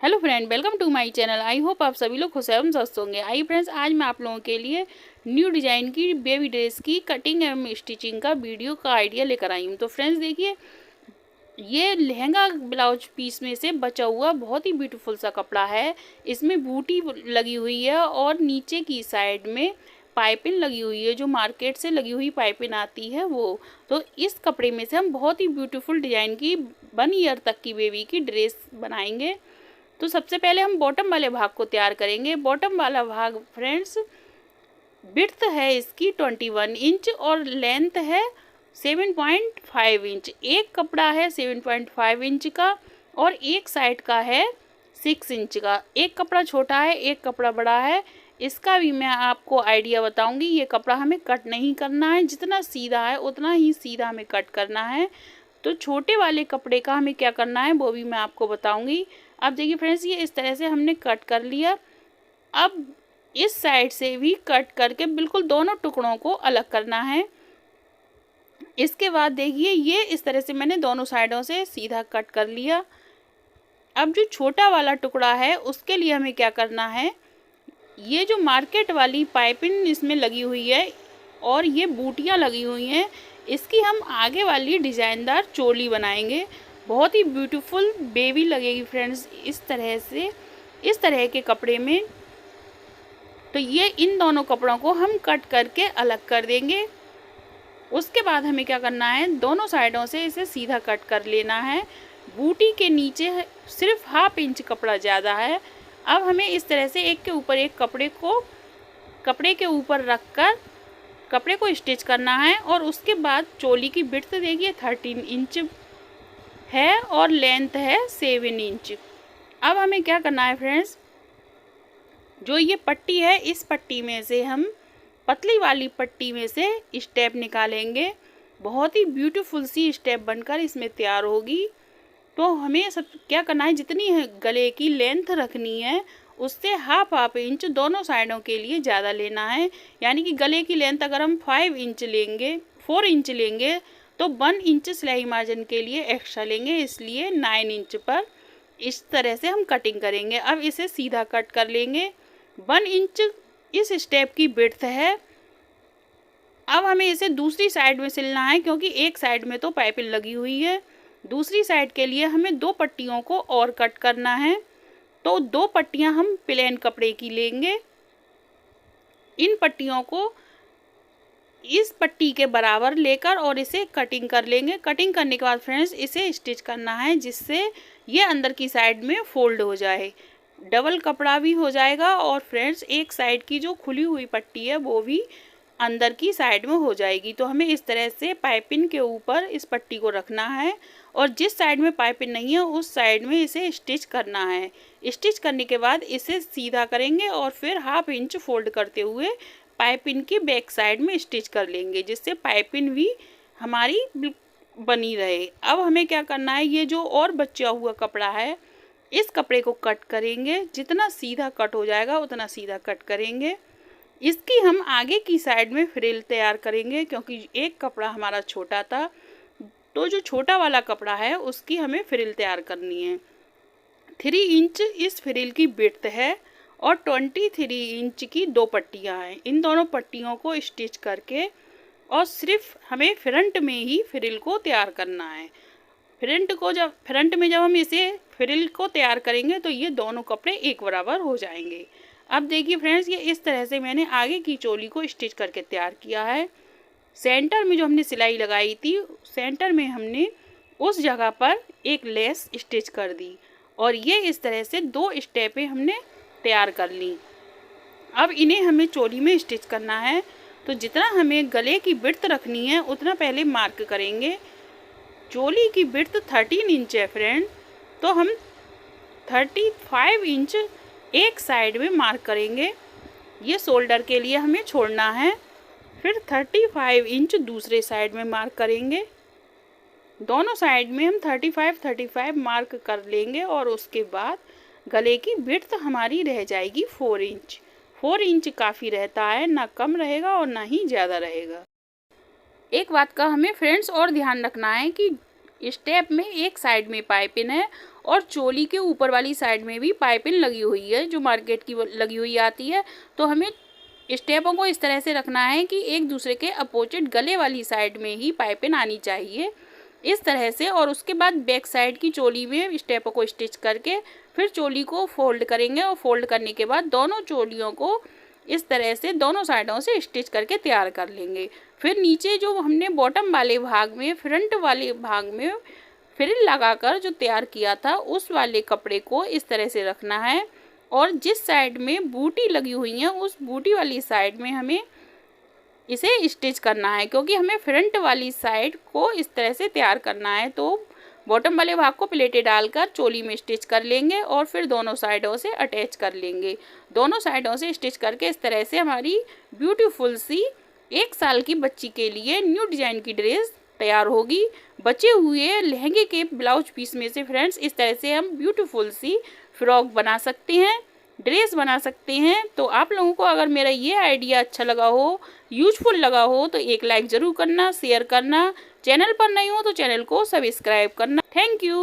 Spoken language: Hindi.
Hello friend, welcome to my channel. I hope आप सभी लोग खुश एवं स्वस्थ होंगे। आइए फ्रेंड्स, आज मैं आप लोगों के लिए न्यू डिज़ाइन की बेबी ड्रेस की कटिंग एवं स्टिचिंग का वीडियो का आइडिया लेकर आई हूँ। तो फ्रेंड्स देखिए, ये लहंगा ब्लाउज पीस में से बचा हुआ बहुत ही ब्यूटीफुल सा कपड़ा है। इसमें बूटी लगी हुई है और नीचे की साइड में पाइपिंग लगी हुई है, जो मार्केट से लगी हुई पाइपिंग आती है वो। तो इस कपड़े में से हम बहुत ही ब्यूटीफुल डिज़ाइन की 1 ईयर तक की बेबी की ड्रेस बनाएंगे। तो सबसे पहले हम बॉटम वाले भाग को तैयार करेंगे। बॉटम वाला भाग फ्रेंड्स, विड्थ है इसकी 21 इंच और लेंथ है 7.5 इंच। एक कपड़ा है 7.5 इंच का और एक साइड का है 6 इंच का। एक कपड़ा छोटा है, एक कपड़ा बड़ा है। इसका भी मैं आपको आइडिया बताऊंगी। ये कपड़ा हमें कट नहीं करना है, जितना सीधा है उतना ही सीधा हमें कट करना है। तो छोटे वाले कपड़े का हमें क्या करना है वो भी मैं आपको बताऊंगी। अब देखिए फ्रेंड्स, ये इस तरह से हमने कट कर लिया। अब इस साइड से भी कट करके बिल्कुल दोनों टुकड़ों को अलग करना है। इसके बाद देखिए, ये इस तरह से मैंने दोनों साइडों से सीधा कट कर लिया। अब जो छोटा वाला टुकड़ा है उसके लिए हमें क्या करना है, ये जो मार्केट वाली पाइपिंग इसमें लगी हुई है और ये बूटियाँ लगी हुई हैं, इसकी हम आगे वाली डिज़ाइनदार चोली बनाएंगे। बहुत ही ब्यूटीफुल बेबी लगेगी फ्रेंड्स इस तरह से, इस तरह के कपड़े में। तो ये इन दोनों कपड़ों को हम कट करके अलग कर देंगे। उसके बाद हमें क्या करना है, दोनों साइडों से इसे सीधा कट कर लेना है। बूटी के नीचे सिर्फ 1/2 इंच कपड़ा ज़्यादा है। अब हमें इस तरह से एक के ऊपर एक कपड़े के ऊपर रखकर कपड़े को स्टिच करना है। और उसके बाद चोली की विड्थ देखिए 13 इंच है और लेंथ है 7 इंच। अब हमें क्या करना है फ्रेंड्स, जो ये पट्टी है इस पट्टी में से हम पतली वाली पट्टी में से स्टेप निकालेंगे। बहुत ही ब्यूटीफुल सी स्टेप बनकर इसमें तैयार होगी। तो हमें सब क्या करना है, जितनी गले की लेंथ रखनी है उससे 1/2 इंच दोनों साइडों के लिए ज़्यादा लेना है। यानी कि गले की लेंथ अगर हम 4 इंच लेंगे तो 1 इंच सिलाई मार्जिन के लिए एक्स्ट्रा लेंगे, इसलिए 9 इंच पर इस तरह से हम कटिंग करेंगे। अब इसे सीधा कट कर लेंगे। 1 इंच इस स्टेप की विड्थ है। अब हमें इसे दूसरी साइड में सिलना है, क्योंकि एक साइड में तो पाइपिंग लगी हुई है। दूसरी साइड के लिए हमें 2 पट्टियों को और कट करना है। तो 2 पट्टियां हम प्लेन कपड़े की लेंगे। इन पट्टियों को इस पट्टी के बराबर लेकर और इसे कटिंग कर लेंगे। कटिंग करने के बाद फ्रेंड्स इसे स्टिच करना है, जिससे ये अंदर की साइड में फोल्ड हो जाए। डबल कपड़ा भी हो जाएगा और फ्रेंड्स एक साइड की जो खुली हुई पट्टी है वो भी अंदर की साइड में हो जाएगी। तो हमें इस तरह से पाइपिंग के ऊपर इस पट्टी को रखना है और जिस साइड में पाइपिंग नहीं है उस साइड में इसे स्टिच करना है। स्टिच करने के बाद इसे सीधा करेंगे और फिर 1/2 इंच फोल्ड करते हुए पाइपिंग की बैक साइड में स्टिच कर लेंगे, जिससे पाइपिंग भी हमारी बनी रहे। अब हमें क्या करना है, ये जो और बचा हुआ कपड़ा है इस कपड़े को कट करेंगे। जितना सीधा कट हो जाएगा उतना सीधा कट करेंगे। इसकी हम आगे की साइड में फ्रिल तैयार करेंगे, क्योंकि एक कपड़ा हमारा छोटा था। तो जो छोटा वाला कपड़ा है उसकी हमें फ्रिल तैयार करनी है। 3 इंच इस फ्रिल की विड्थ है और 23 इंच की 2 पट्टियाँ हैं। इन दोनों पट्टियों को स्टिच करके और सिर्फ हमें फ्रंट में ही फ्रिल को तैयार करना है। फ्रंट में जब हम इसे फ्रिल को तैयार करेंगे तो ये दोनों कपड़े एक बराबर हो जाएंगे। अब देखिए फ्रेंड्स, ये इस तरह से मैंने आगे की चोली को स्टिच करके तैयार किया है। सेंटर में जो हमने सिलाई लगाई थी, सेंटर में हमने उस जगह पर एक लेस स्टिच कर दी और ये इस तरह से 2 स्टेपें हमने तैयार कर ली। अब इन्हें हमें चोली में स्टिच करना है। तो जितना हमें गले की विड्थ रखनी है उतना पहले मार्क करेंगे। चोली की विड्थ 13 इंच है फ्रेंड, तो हम 35 इंच एक साइड में मार्क करेंगे। ये शोल्डर के लिए हमें छोड़ना है। फिर 35 इंच दूसरे साइड में मार्क करेंगे। दोनों साइड में हम 35 मार्क कर लेंगे और उसके बाद गले की विड्थ हमारी रह जाएगी 4 इंच। 4 इंच काफ़ी रहता है, ना कम रहेगा और ना ही ज़्यादा रहेगा। एक बात का हमें फ्रेंड्स और ध्यान रखना है कि स्टेप में एक साइड में पाइपिंग है और चोली के ऊपर वाली साइड में भी पाइपिंग लगी हुई है जो मार्केट की लगी हुई आती है। तो हमें स्टेपों को इस तरह से रखना है कि एक दूसरे के अपोजिट गले वाली साइड में ही पाइपिंग आनी चाहिए इस तरह से। और उसके बाद बैक साइड की चोली में स्टेपों को स्टिच करके फिर चोली को फोल्ड करेंगे और फोल्ड करने के बाद दोनों चोलियों को इस तरह से दोनों साइडों से स्टिच करके तैयार कर लेंगे। फिर नीचे जो हमने बॉटम वाले भाग में फ्रंट वाले भाग में फ्रिल लगाकर जो तैयार किया था उस वाले कपड़े को इस तरह से रखना है और जिस साइड में बूटी लगी हुई है उस बूटी वाली साइड में हमें इसे स्टिच करना है, क्योंकि हमें फ्रंट वाली साइड को इस तरह से तैयार करना है। तो बॉटम वाले भाग को प्लेटें डालकर चोली में स्टिच कर लेंगे और फिर दोनों साइडों से अटैच कर लेंगे। दोनों साइडों से स्टिच करके इस तरह से हमारी ब्यूटीफुल सी 1 साल की बच्ची के लिए न्यू डिजाइन की ड्रेस तैयार होगी। बचे हुए लहंगे के ब्लाउज पीस में से फ्रेंड्स इस तरह से हम ब्यूटीफुल सी फ्रॉक बना सकते हैं, ड्रेस बना सकते हैं। तो आप लोगों को अगर मेरा ये आइडिया अच्छा लगा हो, यूजफुल लगा हो तो एक लाइक ज़रूर करना, शेयर करना, चैनल पर नहीं हो तो चैनल को सब्सक्राइब करना। Thank you.